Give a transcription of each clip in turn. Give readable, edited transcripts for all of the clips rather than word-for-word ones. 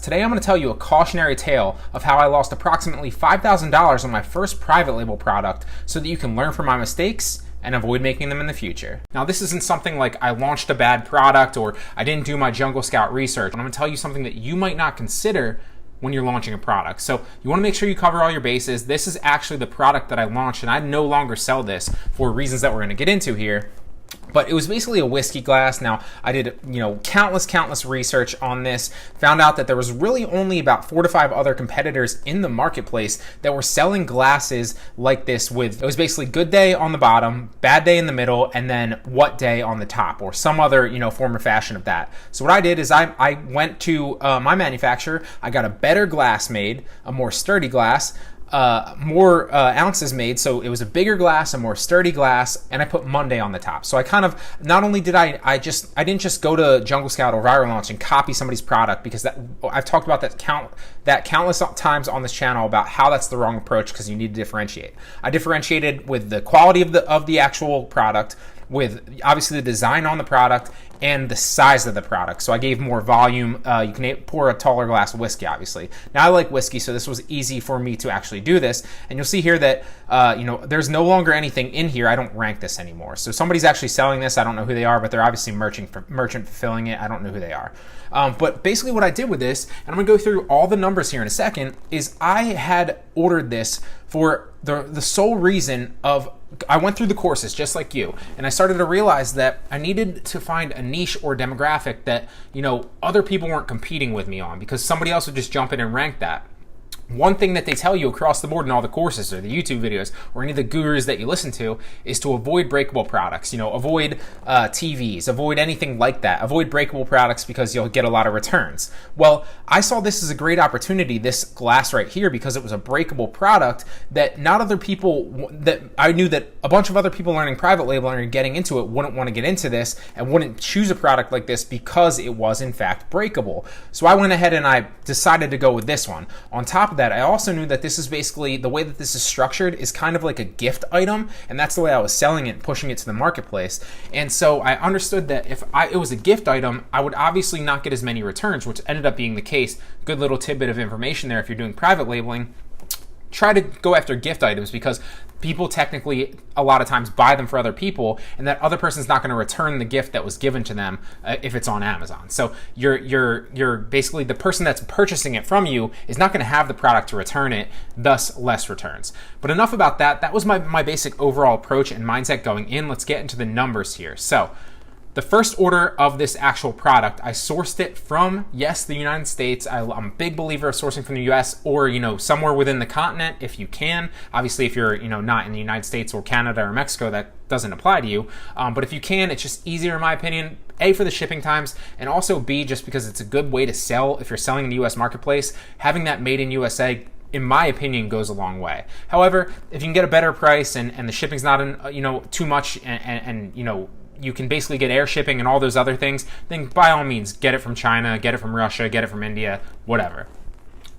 Today I'm going to tell you a cautionary tale of how I lost approximately $5,000 on my first private label product so that you can learn from my mistakes and avoid making them in the future. Now, this isn't something like I launched a bad product or I didn't do my Jungle Scout research. I'm going to tell you something that you might not consider when you're launching a product. So you want to make sure you cover all your bases. This is actually the product that I launched, and I no longer sell this for reasons that we're going to get into here. But it was basically a whiskey glass. Now, I did, countless research on this, found out that there was really only about 4 to 5 other competitors in the marketplace that were selling glasses like this with, it was basically good day on the bottom, bad day in the middle, and then what day on the top, or some other, form or fashion of that. So what I did is I went to my manufacturer, I got a better glass made, a more sturdy glass, more ounces made, so it was a bigger glass, a more sturdy glass, and I put Monday on the top. So I kind of, not only did I didn't just go to Jungle Scout or Viral Launch and copy somebody's product, because that I've talked about that countless times on this channel about how that's the wrong approach, because you need to differentiate. I differentiated with the quality of the actual product, with obviously the design on the product and the size of the product. So I gave more volume. You can pour a taller glass of whiskey, obviously. Now I like whiskey, so this was easy for me to actually do this. And you'll see here that, there's no longer anything in here. I don't rank this anymore. So somebody's actually selling this. I don't know who they are, but they're obviously merchant fulfilling it. I don't know who they are. But basically what I did with this, and I'm gonna go through all the numbers here in a second, is I had ordered this for the sole reason of, I went through the courses just like you, and I started to realize that I needed to find a niche or demographic that, other people weren't competing with me on, because somebody else would just jump in and rank that. One thing that they tell you across the board in all the courses or the YouTube videos or any of the gurus that you listen to is to avoid breakable products. Avoid TVs, avoid anything like that. Avoid breakable products because you'll get a lot of returns. Well, I saw this as a great opportunity, this glass right here, because it was a breakable product that not other people, that I knew that a bunch of other people learning private labeling or getting into it wouldn't want to get into this and wouldn't choose a product like this because it was in fact breakable. So I went ahead and I decided to go with this one. On top of that, I also knew that this is basically, the way that this is structured is kind of like a gift item, and that's the way I was selling it, pushing it to the marketplace. And so I understood that if it was a gift item, I would obviously not get as many returns, which ended up being the case. Good little tidbit of information there if you're doing private labeling. Try to go after gift items, because people technically a lot of times buy them for other people, and that other person's not going to return the gift that was given to them if it's on Amazon. So you're basically, the person that's purchasing it from you is not going to have the product to return it, thus less returns. But enough about that. That was my basic overall approach and mindset going in. Let's get into the numbers here. So the first order of this actual product, I sourced it from, yes, the United States. I'm a big believer of sourcing from the US or, somewhere within the continent if you can. Obviously, if you're, not in the United States or Canada or Mexico, that doesn't apply to you. But if you can, it's just easier in my opinion, A, for the shipping times, and also B, just because it's a good way to sell. If you're selling in the US marketplace, having that made in USA, in my opinion, goes a long way. However, if you can get a better price and the shipping's not, too much and you can basically get air shipping and all those other things, then by all means, get it from China, get it from Russia, get it from India, whatever.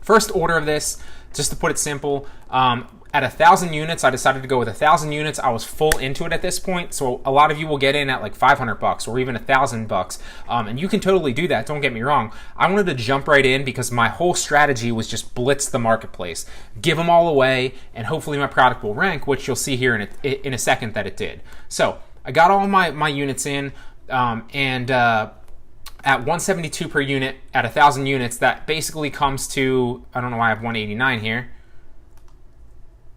First order of this, just to put it simple, at 1,000 units, I decided to go with 1,000 units. I was full into it at this point, so a lot of you will get in at like $500 or even $1,000, and you can totally do that. Don't get me wrong. I wanted to jump right in because my whole strategy was just blitz the marketplace, give them all away, and hopefully my product will rank, which you'll see here in a second that it did. So I got all my units in, and at 172 per unit, at 1,000 units, that basically comes to, I don't know why I have 189 here.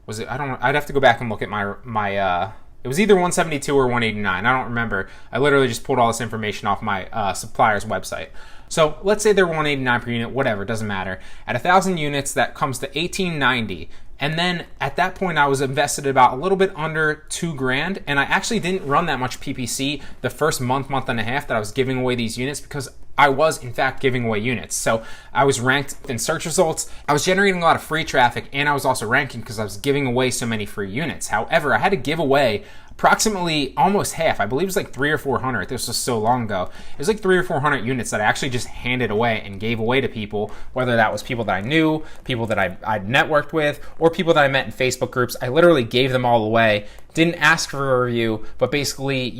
Was it? I'd have to go back and look at my it was either 172 or 189. I don't remember. I literally just pulled all this information off my supplier's website. So let's say they're 189 per unit, whatever, it doesn't matter. At 1,000 units, that comes to 1,890. And then at that point, I was invested about a little bit under $2,000, and I actually didn't run that much PPC the first month and a half that I was giving away these units, because I was in fact giving away units. So I was ranked in search results, I was generating a lot of free traffic, and I was also ranking because I was giving away so many free units. However, I had to give away approximately almost half, I believe it was like 300 or 400, this was so long ago, it was like 300 or 400 units that I actually just handed away and gave away to people, whether that was people that I knew, people that I'd networked with, or people that I met in Facebook groups. I literally gave them all away, didn't ask for a review, but basically,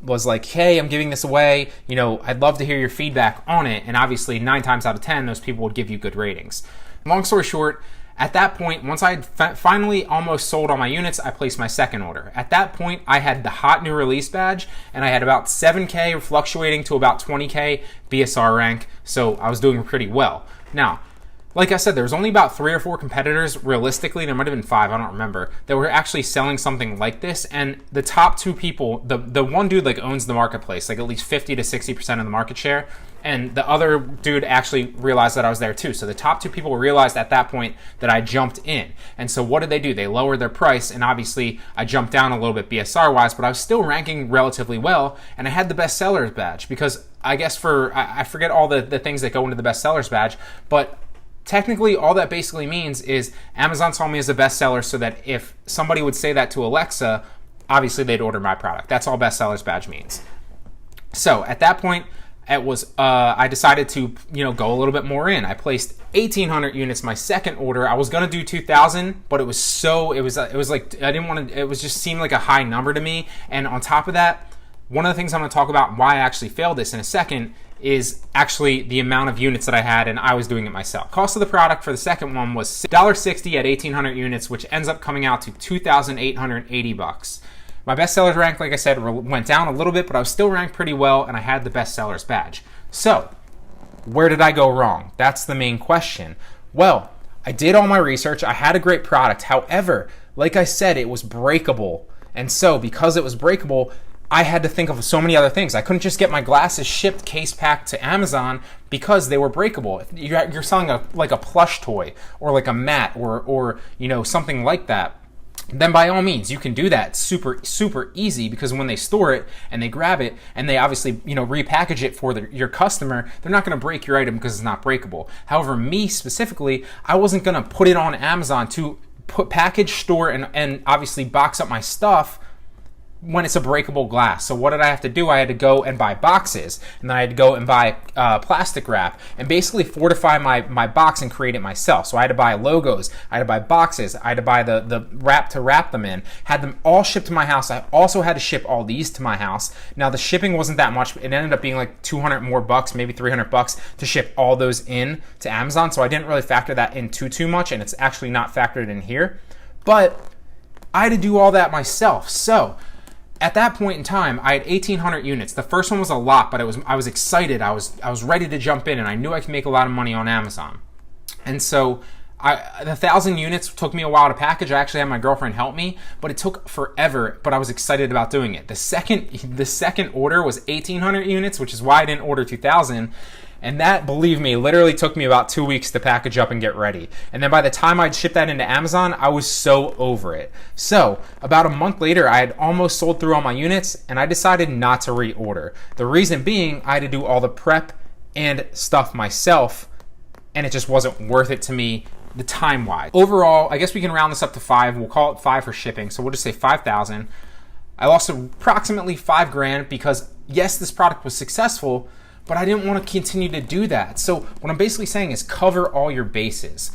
was like, hey, I'm giving this away, I'd love to hear your feedback on it, and obviously 9 times out of 10, those people would give you good ratings. Long story short, at that point, once I had finally almost sold all my units, I placed my second order. At that point, I had the hot new release badge, and I had about 7K fluctuating to about 20K BSR rank, so I was doing pretty well. Now, like I said, there was only about 3 or 4 competitors, realistically, there might have been 5, I don't remember, that were actually selling something like this, and the top 2 people, the one dude like owns the marketplace, like at least 50 to 60% of the market share, and the other dude actually realized that I was there too. So the top 2 people realized at that point that I jumped in. And so what did they do? They lowered their price, and obviously I jumped down a little bit BSR wise, but I was still ranking relatively well, and I had the best sellers badge because I guess I forget all the things that go into the best sellers badge, but technically all that basically means is Amazon saw me as a best seller so that if somebody would say that to Alexa, obviously they'd order my product. That's all best sellers badge means. So at that point, it was I decided to go a little bit more in. I placed 1,800 units my second order. I was gonna do 2,000, but it was like I didn't want to. It was just seemed like a high number to me. And on top of that, one of the things I'm gonna talk about why I actually failed this in a second is actually the amount of units that I had, and I was doing it myself. Cost of the product for the second one was $1.60 at 1,800 units, which ends up coming out to $2,880. My best sellers rank, like I said, went down a little bit, but I was still ranked pretty well, and I had the best sellers badge. So, where did I go wrong? That's the main question. Well, I did all my research. I had a great product. However, like I said, it was breakable. And so, because it was breakable, I had to think of so many other things. I couldn't just get my glasses shipped case packed to Amazon because they were breakable. If you're selling like a plush toy or like a mat or something like that, then by all means, you can do that super, super easy because when they store it and they grab it and they obviously, repackage it for your customer, they're not going to break your item because it's not breakable. However, me specifically, I wasn't going to put it on Amazon to package, store, and obviously box up my stuff when it's a breakable glass. So what did I have to do? I had to go and buy boxes, and then I had to go and buy plastic wrap and basically fortify my box and create it myself. So I had to buy logos, I had to buy boxes, I had to buy the wrap to wrap them in, had them all shipped to my house. I also had to ship all these to my house. Now the shipping wasn't that much. It ended up being like $200 more bucks, maybe $300 to ship all those in to Amazon. So I didn't really factor that in too much, and it's actually not factored in here. But I had to do all that myself. So at that point in time, I had 1,800 units. The first one was a lot, but I was excited. I was ready to jump in, and I knew I could make a lot of money on Amazon. And so the 1,000 units took me a while to package. I actually had my girlfriend help me, but it took forever, but I was excited about doing it. The second order was 1,800 units, which is why I didn't order 2,000. And that, believe me, literally took me about 2 weeks to package up and get ready. And then by the time I'd ship that into Amazon, I was so over it. So about a month later, I had almost sold through all my units, and I decided not to reorder. The reason being, I had to do all the prep and stuff myself, and it just wasn't worth it to me the time-wise. Overall, I guess we can round this up to 5. We'll call it 5 for shipping, so we'll just say 5,000. I lost approximately $5,000 because, yes, this product was successful, but I didn't want to continue to do that. So what I'm basically saying is cover all your bases.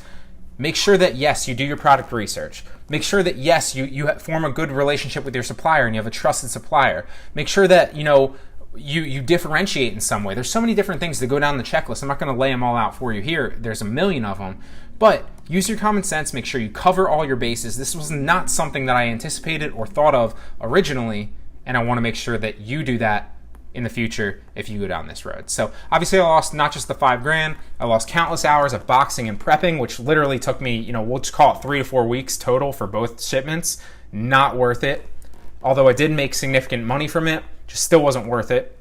Make sure that, yes, you do your product research. Make sure that, yes, you form a good relationship with your supplier and you have a trusted supplier. Make sure that, you differentiate in some way. There's so many different things that go down the checklist. I'm not going to lay them all out for you here. There's a million of them. But use your common sense. Make sure you cover all your bases. This was not something that I anticipated or thought of originally, and I want to make sure that you do that in the future if you go down this road. So obviously I lost not just the $5,000, I lost countless hours of boxing and prepping, which literally took me, we'll just call it 3 to 4 weeks total for both shipments. Not worth it. Although I did make significant money from it, just still wasn't worth it.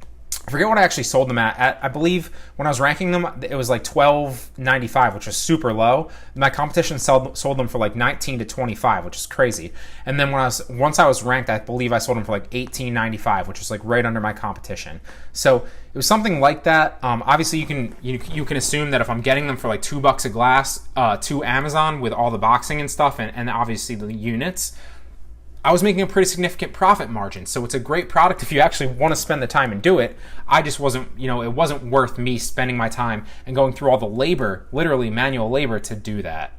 I forget what I actually sold them at. I believe when I was ranking them, it was like $12.95, which was super low. My competition sold them for like $19 to $25, which is crazy. And then once I was ranked, I believe I sold them for like $18.95, which was like right under my competition. So it was something like that. Obviously, you can assume that if I'm getting them for like $2 a glass to Amazon with all the boxing and stuff, and obviously the units, I was making a pretty significant profit margin. So it's a great product if you actually want to spend the time and do it. I just wasn't, it wasn't worth me spending my time and going through all the labor, literally manual labor, to do that.